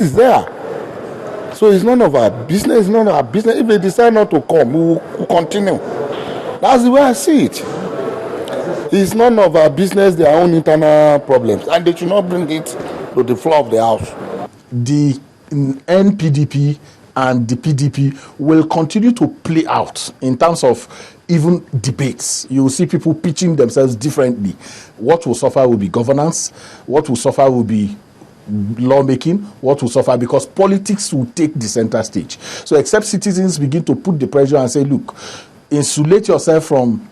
It's there. So it's none of our business. It's none of our business. If they decide not to come, we'll continue. That's the way I see it. It's none of our business, their own internal problems. And they should not bring it to the floor of the house. The NPDP and the PDP will continue to play out in terms of even debates. You will see people pitching themselves differently. What will suffer will be governance. What will suffer will be lawmaking. What will suffer, because politics will take the center stage. So except citizens begin to put the pressure and say, look, insulate yourself from,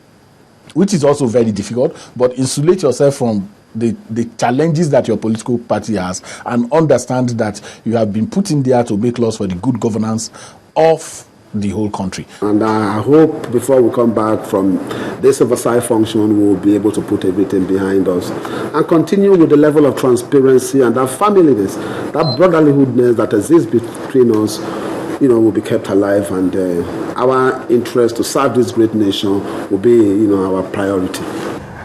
which is also very difficult, but insulate yourself from the challenges that your political party has, and understand that you have been put in there to make laws for the good governance of the whole country. And I hope before we come back from this oversight function, we'll be able to put everything behind us and continue with the level of transparency and that familyness, that brotherlyhoodness that exists between us, will be kept alive, and our interest to serve this great nation will be, our priority.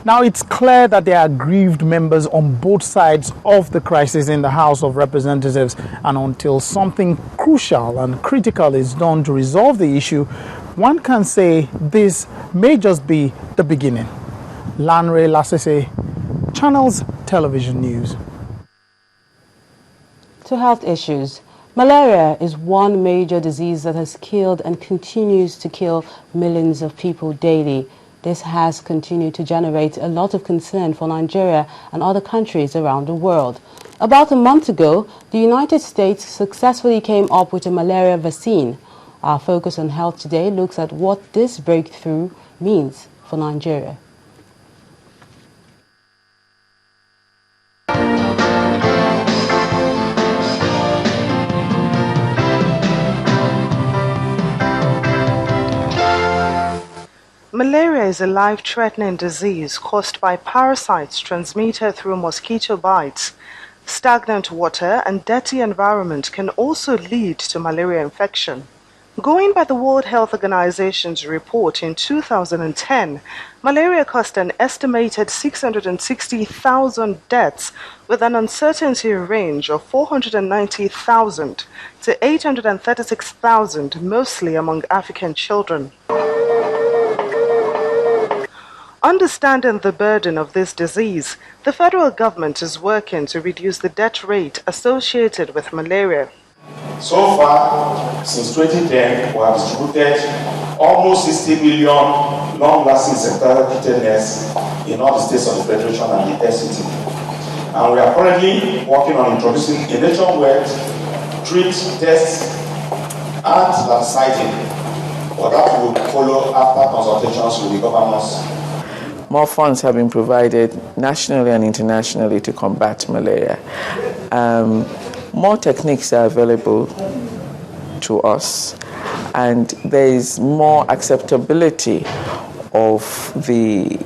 Now, it's clear that there are aggrieved members on both sides of the crisis in the House of Representatives, and until something crucial and critical is done to resolve the issue, one can say this may just be the beginning. Lanre Lasese, Channels Television News. To health issues. Malaria is one major disease that has killed and continues to kill millions of people daily. This has continued to generate a lot of concern for Nigeria and other countries around the world. About a month ago, the United States successfully came up with a malaria vaccine. Our focus on health today looks at what this breakthrough means for Nigeria. Malaria is a life-threatening disease caused by parasites transmitted through mosquito bites. Stagnant water and dirty environment can also lead to malaria infection. Going by the World Health Organization's report in 2010, malaria caused an estimated 660,000 deaths, with an uncertainty range of 490,000 to 836,000, mostly among African children. Understanding the burden of this disease, the federal government is working to reduce the death rate associated with malaria. So far, since 2010, we have distributed almost 60 million long-lasting sectoral kitedness in all the states of the Federation and the FCT. And we are currently working on introducing a nationwide treat, test, and siting. But that will follow after consultations with the governors. More funds have been provided nationally and internationally to combat malaria. More techniques are available to us, and there is more acceptability of the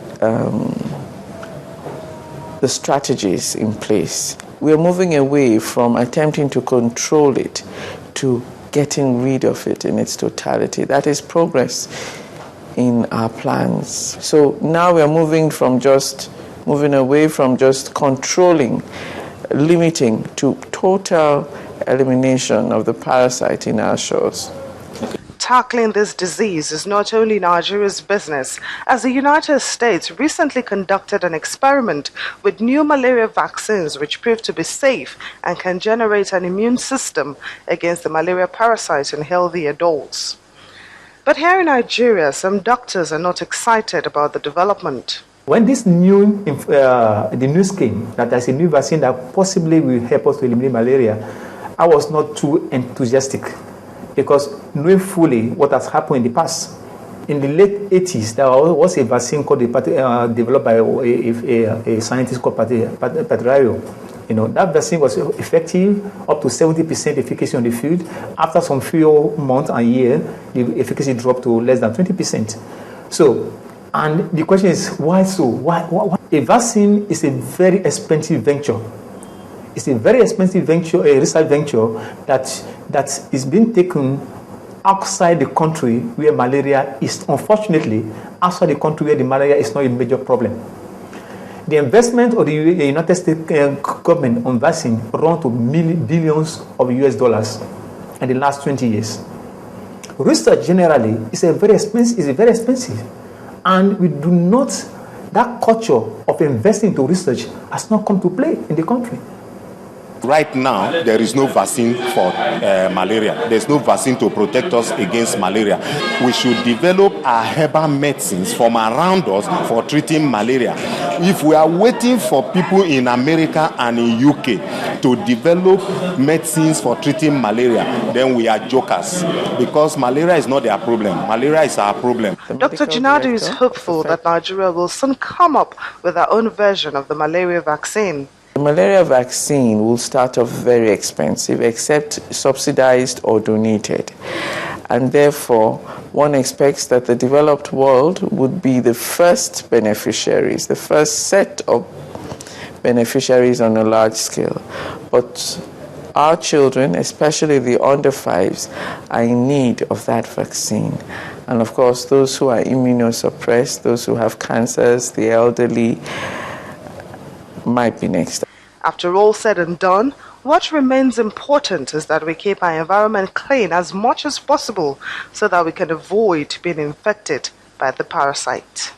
strategies in place. We are moving away from attempting to control it to getting rid of it in its totality. That is progress in our plans. So now we are moving away from just controlling, limiting, to total elimination of the parasite in our shores. Tackling this disease is not only Nigeria's business, as the United States recently conducted an experiment with new malaria vaccines which proved to be safe and can generate an immune system against the malaria parasite in healthy adults. But here in Nigeria, some doctors are not excited about the development. When this new scheme, that there's a new vaccine that possibly will help us to eliminate malaria, I was not too enthusiastic, because knowing fully what has happened in the past. In the late 80s, there was a vaccine developed by a scientist called Patriario. That vaccine was effective, up to 70% efficacy on the field. After some few months and years, the efficacy dropped to less than 20%. So, and the question is, why so? Why? A vaccine is a very expensive venture. It's a very expensive venture, a research venture that is being taken outside the country where malaria is, unfortunately, outside the country where the malaria is not a major problem. The investment of the United States government on vaccine run to billions of US dollars in the last 20 years. Research generally is very expensive, and we do not. That culture of investing into research has not come to play in the country. Right now, there is no vaccine for malaria. There's no vaccine to protect us against malaria. We should develop our herbal medicines from around us for treating malaria. If we are waiting for people in America and in UK to develop medicines for treating malaria, then we are jokers, because malaria is not their problem. Malaria is our problem. Dr. Jinadu is hopeful that Nigeria will soon come up with their own version of the malaria vaccine. The malaria vaccine will start off very expensive, except subsidized or donated. And therefore, one expects that the developed world would be the first beneficiaries, the first set of beneficiaries on a large scale. But our children, especially the under 5s, are in need of that vaccine. And of course, those who are immunosuppressed, those who have cancers, the elderly, might be next. After all said and done, what remains important is that we keep our environment clean as much as possible so that we can avoid being infected by the parasite.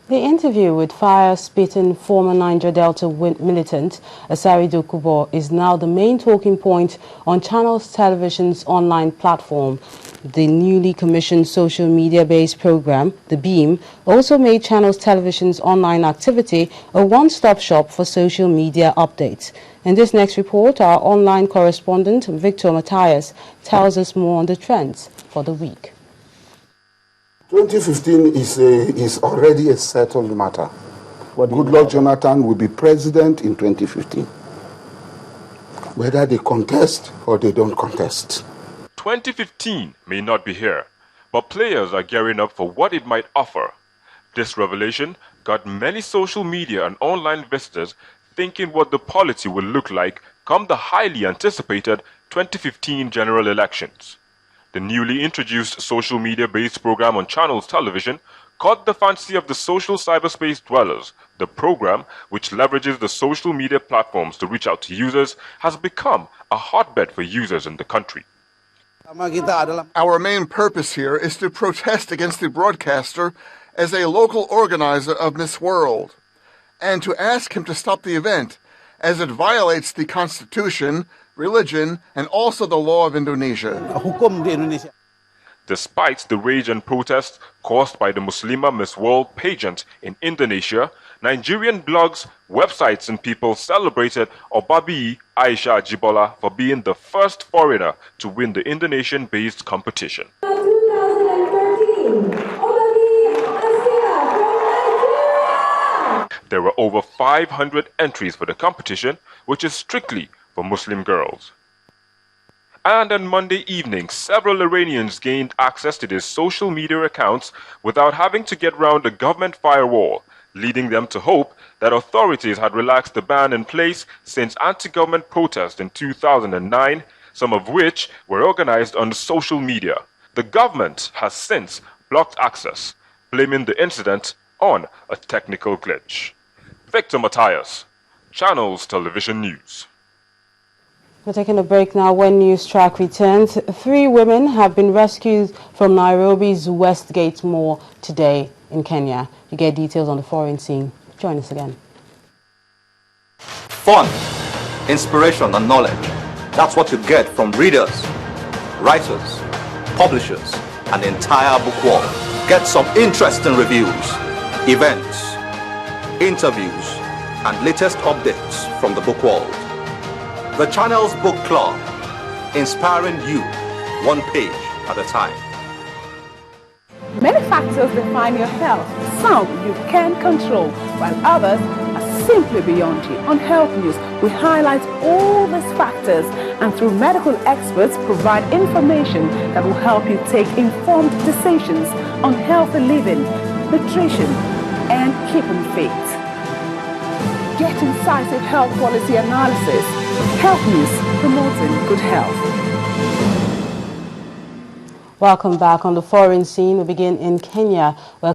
The interview with fire-spitting former Niger Delta militant Asari Dokubo is now the main talking point on Channels Television's online platform. The newly commissioned social media-based program, The Beam, also made Channels Television's online activity a one-stop shop for social media updates. In this next report, our online correspondent, Victor Matthias, tells us more on the trends for the week. 2015 is already a settled matter. Goodluck Jonathan will be president in 2015. Whether they contest or they don't contest. 2015 may not be here, but players are gearing up for what it might offer. This revelation got many social media and online visitors thinking what the polity will look like come the highly anticipated 2015 general elections. The newly introduced social media-based program on Channels Television caught the fancy of the social cyberspace dwellers. The program, which leverages the social media platforms to reach out to users, has become a hotbed for users in the country. Our main purpose here is to protest against the broadcaster as a local organizer of Miss World, and to ask him to stop the event as it violates the Constitution, religion, and also the law of Indonesia. Despite the rage and protests caused by the Muslima Miss World pageant in Indonesia, Nigerian blogs, websites, and people celebrated Obabi Aisha Jibola for being the first foreigner to win the Indonesian-based competition. 2013, Obabi Aisha from Nigeria! There were over 500 entries for the competition, which is strictly for Muslim girls. And on Monday evening, several Iranians gained access to their social media accounts without having to get round the government firewall, leading them to hope that authorities had relaxed the ban in place since anti-government protests in 2009, some of which were organized on social media. The government has since blocked access, blaming the incident on a technical glitch. Victor Matthias, Channels Television News. We're taking a break now. When News Track returns, 3 women have been rescued from Nairobi's Westgate Mall today in Kenya. You get details on the foreign scene. Join us again. Fun, inspiration, and knowledge. That's what you get from readers, writers, publishers, and the entire book world. Get some interesting reviews, events, interviews, and latest updates from the book world. The Channels Book Club, inspiring you one page at a time. Many factors define your health. Some you can control, while others are simply beyond you. On Health News, we highlight all these factors and through medical experts provide information that will help you take informed decisions on healthy living, nutrition, and keeping fit. get incisive health policy analysis. Health News, promoting good health. Welcome back. On the foreign scene, we begin in Kenya, where